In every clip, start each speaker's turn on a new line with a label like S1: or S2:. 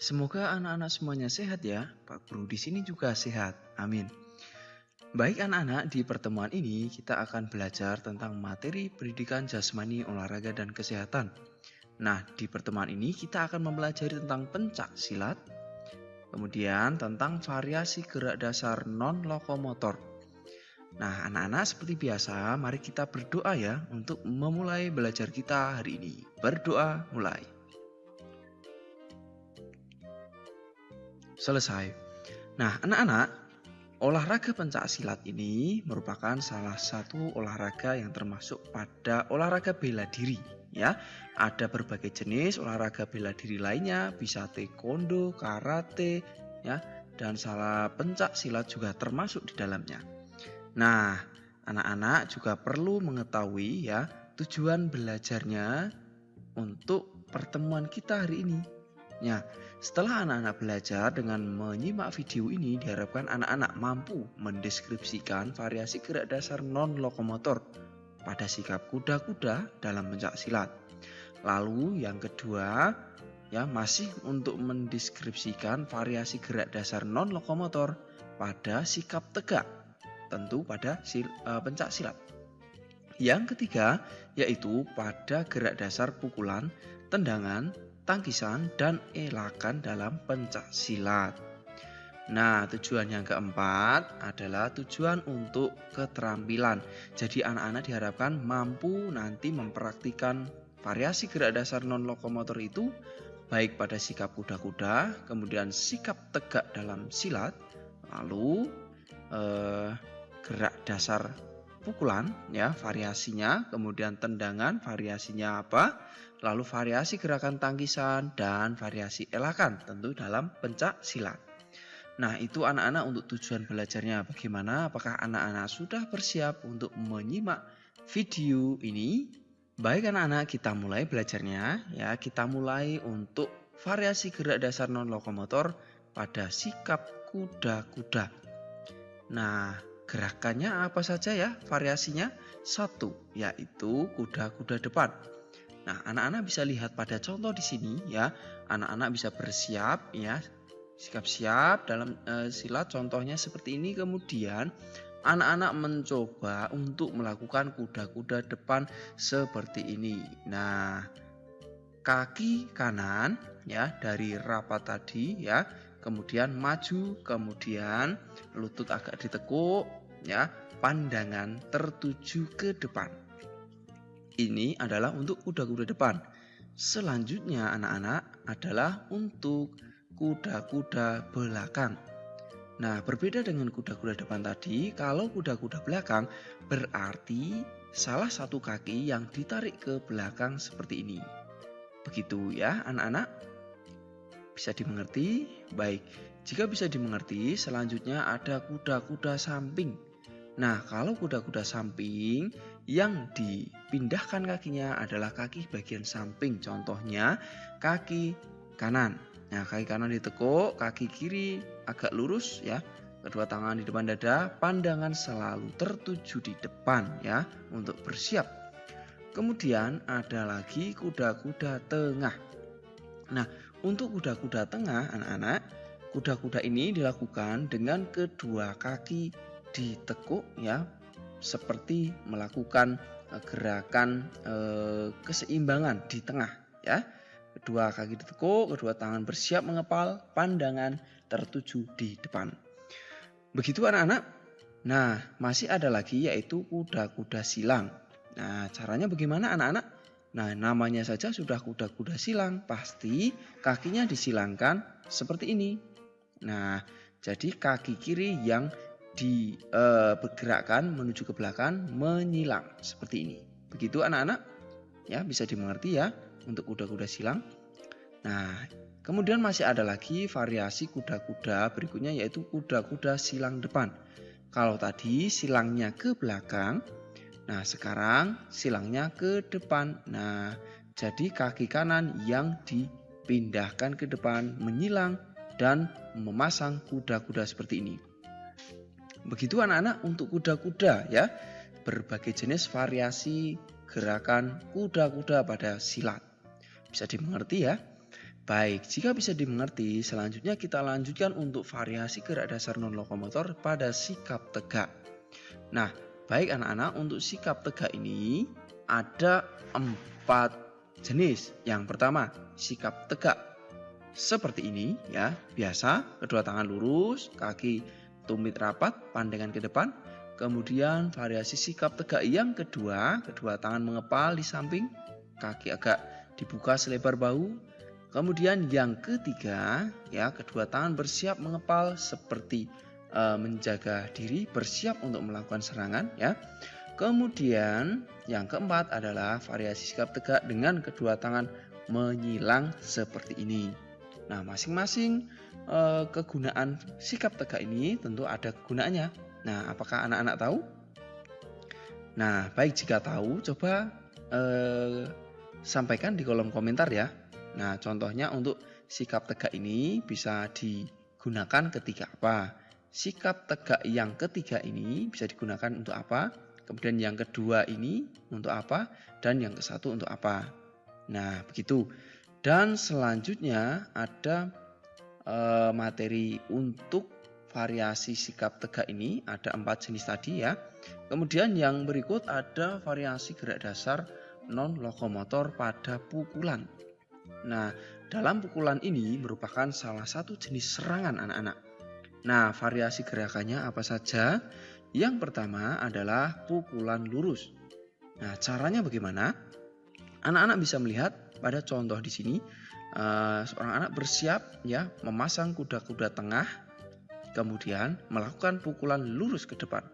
S1: Semoga anak-anak semuanya sehat ya. Pak Guru di sini juga sehat. Amin. Baik anak-anak, di pertemuan ini kita akan belajar tentang materi pendidikan jasmani, olahraga, dan kesehatan. Nah, di pertemuan ini kita akan mempelajari tentang pencak silat, kemudian tentang variasi gerak dasar non-lokomotor. Nah, anak-anak seperti biasa, mari kita berdoa ya untuk memulai belajar kita hari ini. Berdoa mulai. Selesai. Nah, anak-anak, olahraga pencak silat ini merupakan salah satu olahraga yang termasuk pada olahraga bela diri. Ya, ada berbagai jenis olahraga bela diri lainnya, bisa taekwondo, karate, ya, dan salah pencak silat juga termasuk di dalamnya. Nah, anak-anak juga perlu mengetahui ya tujuan belajarnya untuk pertemuan kita hari ini. Ya, setelah anak-anak belajar dengan menyimak video ini, diharapkan anak-anak mampu mendeskripsikan variasi gerak dasar non-lokomotor pada sikap kuda-kuda dalam pencak silat. Lalu yang kedua, ya masih untuk mendeskripsikan variasi gerak dasar non-lokomotor pada sikap tegak, tentu pada pencak silat. Yang ketiga, yaitu pada gerak dasar pukulan, tendangan, tangkisan, dan elakan dalam pencak silat. Nah, tujuan yang keempat adalah tujuan untuk keterampilan. Jadi anak-anak diharapkan mampu nanti mempraktikkan variasi gerak dasar non-lokomotor itu baik pada sikap kuda-kuda, kemudian sikap tegak dalam silat, lalu gerak dasar pukulan ya variasinya, kemudian tendangan variasinya apa, lalu variasi gerakan tangkisan dan variasi elakan tentu dalam pencak silat. Nah, itu anak-anak untuk tujuan belajarnya bagaimana? Apakah anak-anak sudah bersiap untuk menyimak video ini? Baik anak-anak, kita mulai belajarnya ya. Kita mulai untuk variasi gerak dasar non lokomotor pada sikap kuda-kuda. Nah, gerakannya apa saja ya variasinya? Satu, yaitu kuda-kuda depan. Nah, anak-anak bisa lihat pada contoh di sini ya. Anak-anak bisa bersiap ya. Sikap siap dalam silat contohnya seperti ini. Kemudian anak-anak mencoba untuk melakukan kuda-kuda depan seperti ini. Nah, kaki kanan ya dari rapat tadi ya. Kemudian maju, kemudian lutut agak ditekuk, ya, pandangan tertuju ke depan. Ini adalah untuk kuda-kuda depan. Selanjutnya anak-anak adalah untuk kuda-kuda belakang. Nah, berbeda dengan kuda-kuda depan tadi, kalau kuda-kuda belakang berarti salah satu kaki yang ditarik ke belakang seperti ini. Begitu ya anak-anak. Bisa dimengerti? Baik, jika bisa dimengerti, selanjutnya ada kuda-kuda samping. Nah, kalau kuda-kuda samping yang dipindahkan kakinya adalah kaki bagian samping. Contohnya kaki kanan. Nah, kaki kanan ditekuk, kaki kiri agak lurus ya. Kedua tangan di depan dada, pandangan selalu tertuju di depan ya untuk bersiap. Kemudian ada lagi kuda-kuda tengah. Nah, untuk kuda-kuda tengah anak-anak, kuda-kuda ini dilakukan dengan kedua kaki ditekuk ya, seperti melakukan gerakan keseimbangan di tengah ya. Kedua kaki ditekuk, kedua tangan bersiap mengepal, pandangan tertuju di depan. Begitu anak-anak. Nah, masih ada lagi yaitu kuda-kuda silang. Nah, caranya bagaimana anak-anak? Nah, namanya saja sudah kuda-kuda silang, pasti kakinya disilangkan seperti ini. Nah, jadi kaki kiri yang dipergerakkan menuju ke belakang menyilang seperti ini. Begitu anak-anak? Ya, bisa dimengerti ya untuk kuda-kuda silang. Nah, kemudian masih ada lagi variasi kuda-kuda berikutnya yaitu kuda-kuda silang depan. Kalau tadi silangnya ke belakang, nah sekarang silangnya ke depan. Nah, jadi kaki kanan yang dipindahkan ke depan menyilang dan memasang kuda-kuda seperti ini. Begitu anak-anak untuk kuda-kuda ya. Berbagai jenis variasi gerakan kuda-kuda pada silat. Bisa dimengerti ya. Baik, jika bisa dimengerti, selanjutnya kita lanjutkan untuk variasi gerak dasar non-lokomotor pada sikap tegak. Nah, baik anak-anak, untuk sikap tegak ini ada 4 jenis. Yang pertama, sikap tegak seperti ini ya, biasa, kedua tangan lurus, kaki tumit rapat, pandangan ke depan. Kemudian variasi sikap tegak yang kedua, kedua tangan mengepal di samping, kaki agak dibuka selebar bahu. Kemudian yang ketiga, ya, kedua tangan bersiap mengepal seperti menjaga diri, bersiap untuk melakukan serangan, ya. Kemudian yang keempat adalah variasi sikap tegak dengan kedua tangan menyilang seperti ini. Nah, masing-masing kegunaan sikap tegak ini tentu ada kegunaannya. Nah, apakah anak-anak tahu? Nah, baik, jika tahu, coba sampaikan di kolom komentar ya. Nah, contohnya untuk sikap tegak ini bisa digunakan ketika apa? Sikap tegak yang ketiga ini bisa digunakan untuk apa? Kemudian yang kedua ini untuk apa? Dan yang kesatu untuk apa? Nah, begitu. Dan selanjutnya ada materi untuk variasi sikap tegak ini. Ada 4 jenis tadi ya. Kemudian yang berikut ada variasi gerak dasar non-lokomotor pada pukulan. Nah, dalam pukulan ini merupakan salah satu jenis serangan anak-anak. Nah, variasi gerakannya apa saja? Yang pertama adalah pukulan lurus. Nah, caranya bagaimana? Anak-anak bisa melihat pada contoh di sini, seorang anak bersiap ya memasang kuda-kuda tengah, kemudian melakukan pukulan lurus ke depan.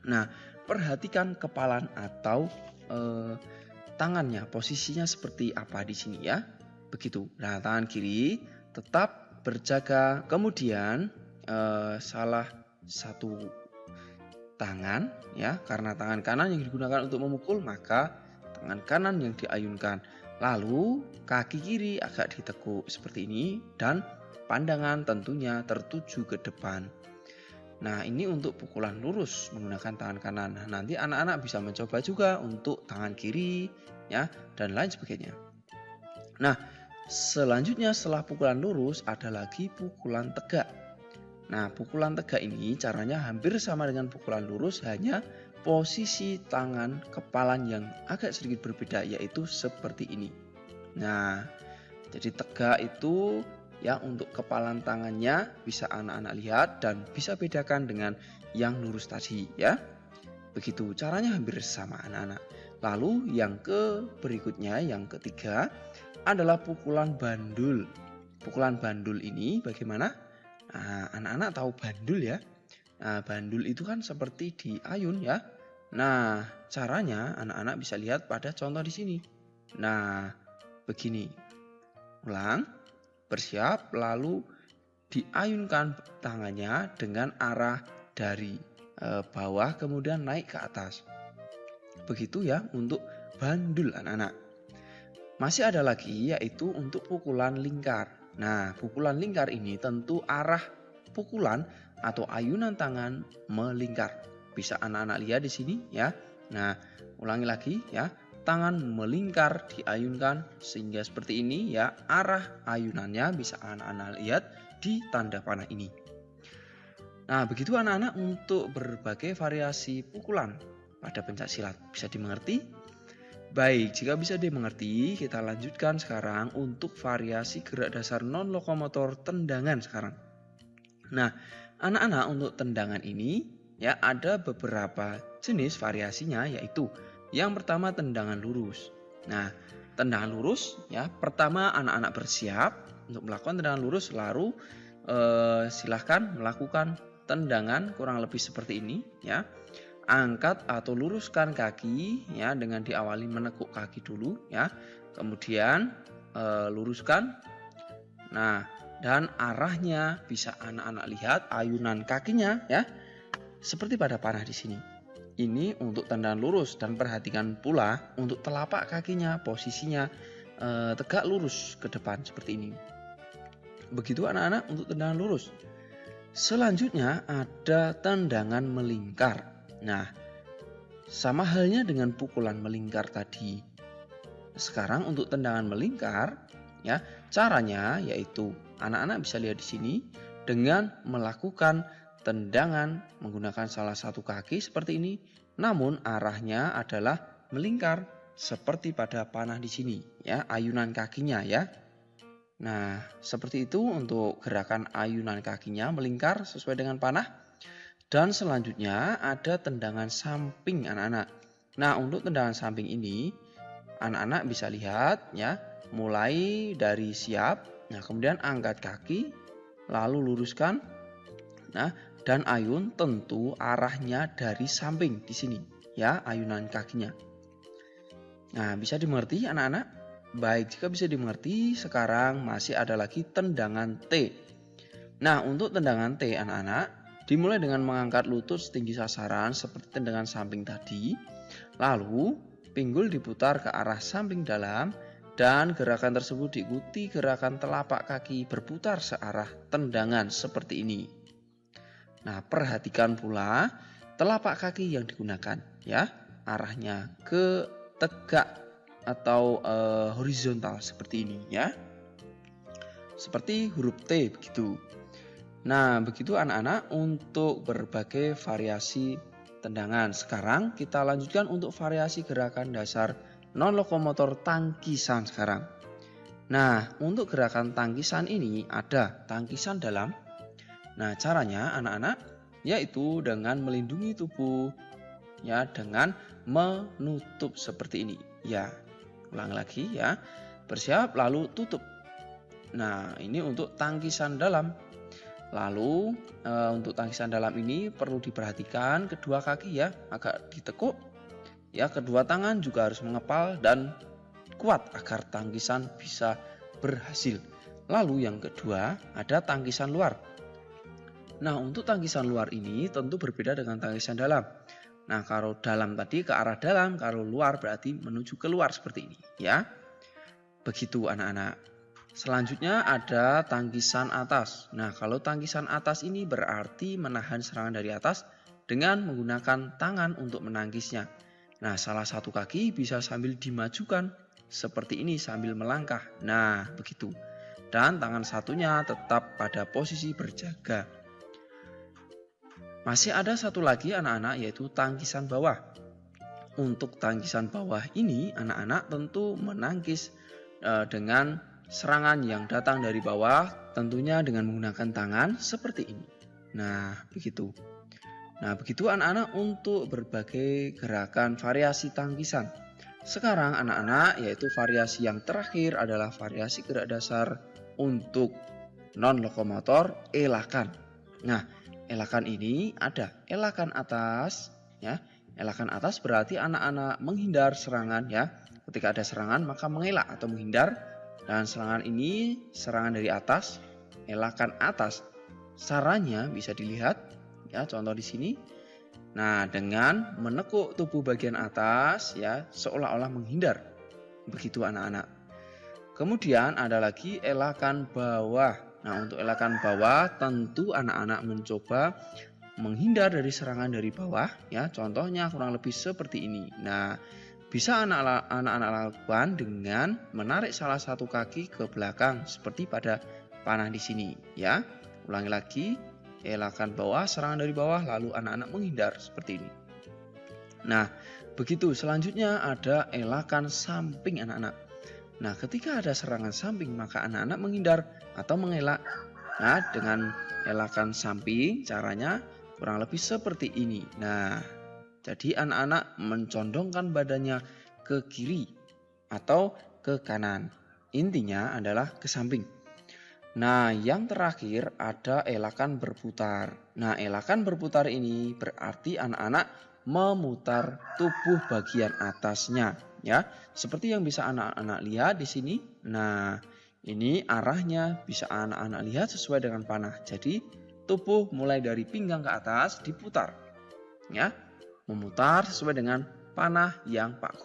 S1: Nah, perhatikan kepalan atau tangannya, posisinya seperti apa di sini ya. Begitu. Nah, tangan kiri tetap berjaga. Kemudian salah satu tangan ya, karena tangan kanan yang digunakan untuk memukul, maka tangan kanan yang diayunkan. Lalu kaki kiri agak ditekuk seperti ini dan pandangan tentunya tertuju ke depan. Nah, ini untuk pukulan lurus menggunakan tangan kanan. Nah, nanti anak-anak bisa mencoba juga untuk tangan kiri ya dan lain sebagainya. Nah, selanjutnya setelah pukulan lurus ada lagi pukulan tegak. Nah, pukulan tegak ini caranya hampir sama dengan pukulan lurus, hanya posisi tangan kepalan yang agak sedikit berbeda, yaitu seperti ini. Nah, jadi tegak itu ya untuk kepalan tangannya bisa anak-anak lihat dan bisa bedakan dengan yang lurus tadi ya. Begitu, caranya hampir sama anak-anak. Lalu yang berikutnya, yang ketiga adalah pukulan bandul. Pukulan bandul ini bagaimana? Nah, anak-anak tahu bandul ya? Nah, bandul itu kan seperti diayun ya. Nah, caranya anak-anak bisa lihat pada contoh di sini. Nah, begini. Ulang, bersiap, lalu diayunkan tangannya dengan arah dari bawah kemudian naik ke atas. Begitu ya untuk bandul anak-anak. Masih ada lagi yaitu untuk pukulan lingkar. Nah, pukulan lingkar ini tentu arah pukulan atau ayunan tangan melingkar. Bisa anak-anak lihat di sini ya. Nah, ulangi lagi ya. Tangan melingkar diayunkan sehingga seperti ini ya. Arah ayunannya bisa anak-anak lihat di tanda panah ini. Nah, begitu anak-anak untuk berbagai variasi pukulan pada pencak silat. Bisa dimengerti? Baik, jika bisa dimengerti, kita lanjutkan sekarang untuk variasi gerak dasar non-lokomotor tendangan sekarang. Nah, anak-anak untuk tendangan ini ya ada beberapa jenis variasinya, yaitu yang pertama tendangan lurus. Nah, tendangan lurus ya, pertama anak-anak bersiap untuk melakukan tendangan lurus, lalu silahkan melakukan tendangan kurang lebih seperti ini ya. Angkat atau luruskan kaki ya dengan diawali menekuk kaki dulu ya. Kemudian luruskan. Nah, dan arahnya bisa anak-anak lihat ayunan kakinya ya. Seperti pada panah di sini. Ini untuk tendangan lurus dan perhatikan pula untuk telapak kakinya posisinya tegak lurus ke depan seperti ini. Begitu anak-anak untuk tendangan lurus. Selanjutnya ada tendangan melingkar. Nah, sama halnya dengan pukulan melingkar tadi. Sekarang untuk tendangan melingkar, Ya, caranya yaitu anak-anak bisa lihat di sini dengan melakukan tendangan menggunakan salah satu kaki seperti ini, namun arahnya adalah melingkar seperti pada panah di sini, ya, ayunan kakinya ya. Nah, seperti itu untuk gerakan ayunan kakinya melingkar sesuai dengan panah. Dan selanjutnya ada tendangan samping anak-anak. Nah, untuk tendangan samping ini anak-anak bisa lihat ya, mulai dari siap, nah kemudian angkat kaki, lalu luruskan, nah dan ayun tentu arahnya dari samping di sini ya, ayunan kakinya. Nah, bisa dimengerti anak-anak? Baik, jika bisa dimengerti, sekarang masih ada lagi tendangan T. Nah, untuk tendangan T anak-anak, dimulai dengan mengangkat lutut setinggi sasaran seperti tendangan samping tadi. Lalu, pinggul diputar ke arah samping dalam dan gerakan tersebut diikuti gerakan telapak kaki berputar searah tendangan seperti ini. Nah, perhatikan pula telapak kaki yang digunakan ya, arahnya ke tegak atau horizontal seperti ini ya. Seperti huruf T begitu. Nah, begitu anak-anak untuk berbagai variasi tendangan. Sekarang kita lanjutkan untuk variasi gerakan dasar non-lokomotor tangkisan sekarang. Nah, untuk gerakan tangkisan ini ada tangkisan dalam. Nah, caranya anak-anak yaitu dengan melindungi tubuh ya, dengan menutup seperti ini. Ya, ulang lagi ya. Bersiap lalu tutup. Nah, ini untuk tangkisan dalam. Lalu untuk tangkisan dalam ini perlu diperhatikan kedua kaki ya agak ditekuk. Ya, kedua tangan juga harus mengepal dan kuat agar tangkisan bisa berhasil. Lalu yang kedua ada tangkisan luar. Nah, untuk tangkisan luar ini tentu berbeda dengan tangkisan dalam. Nah, kalau dalam tadi ke arah dalam, kalau luar berarti menuju keluar seperti ini ya. Begitu anak-anak. Selanjutnya ada tangkisan atas. Nah, kalau tangkisan atas ini berarti menahan serangan dari atas dengan menggunakan tangan untuk menangkisnya. Nah, salah satu kaki bisa sambil dimajukan seperti ini sambil melangkah. Nah, begitu. Dan tangan satunya tetap pada posisi berjaga. Masih ada satu lagi anak-anak yaitu tangkisan bawah. Untuk tangkisan bawah ini anak-anak tentu menangkis dengan serangan yang datang dari bawah, tentunya dengan menggunakan tangan seperti ini. Nah, begitu. Nah, begitu anak-anak untuk berbagai gerakan variasi tangkisan. Sekarang anak-anak yaitu variasi yang terakhir adalah variasi gerak dasar untuk non-lokomotor elakan. Nah, elakan ini ada elakan atas ya. Elakan atas berarti anak-anak menghindar serangan ya. Ketika ada serangan maka mengelak atau menghindar. Dan serangan ini serangan dari atas, elakan atas. Caranya bisa dilihat ya, contoh di sini. Nah, dengan menekuk tubuh bagian atas ya, seolah-olah menghindar. Begitu anak-anak. Kemudian ada lagi elakan bawah. Nah, untuk elakan bawah tentu anak-anak mencoba menghindar dari serangan dari bawah ya. Contohnya kurang lebih seperti ini. Nah, bisa anak-anak lakukan dengan menarik salah satu kaki ke belakang seperti pada panah di sini ya. Ulangi lagi, elakan bawah, serangan dari bawah, lalu anak-anak menghindar seperti ini. Nah, begitu. Selanjutnya ada elakan samping anak-anak. Nah, ketika ada serangan samping maka anak-anak menghindar atau mengelak. Nah, dengan elakan samping caranya kurang lebih seperti ini. Nah, jadi anak-anak mencondongkan badannya ke kiri atau ke kanan. Intinya adalah ke samping. Nah, yang terakhir ada elakan berputar. Nah, elakan berputar ini berarti anak-anak memutar tubuh bagian atasnya ya. Seperti yang bisa anak-anak lihat di sini. Nah, ini arahnya bisa anak-anak lihat sesuai dengan panah. Jadi, tubuh mulai dari pinggang ke atas diputar ya. Memutar sesuai dengan panah yang Pak